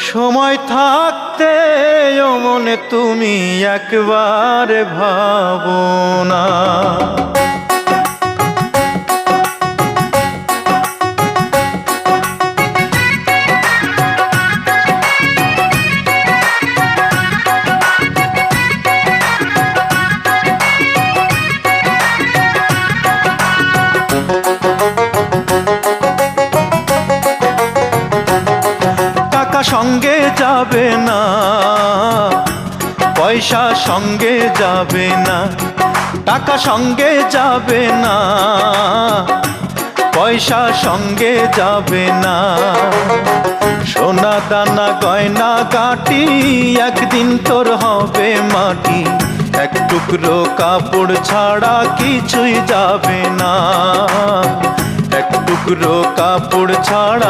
সময় থাকতে ও মনে তুমি একবার ভাবো না। সঙ্গে যাবে না, পয়সা সঙ্গে যাবে না, টাকা সঙ্গে যাবে না, পয়সা সঙ্গে যাবে না। সোনা দানা গয়না গাটি একদিন তোর হবে মাটি, এক টুকরো কাপড় ছাড়া কিছুই যাবে না, এক টুকরো কাপড় ছাড়া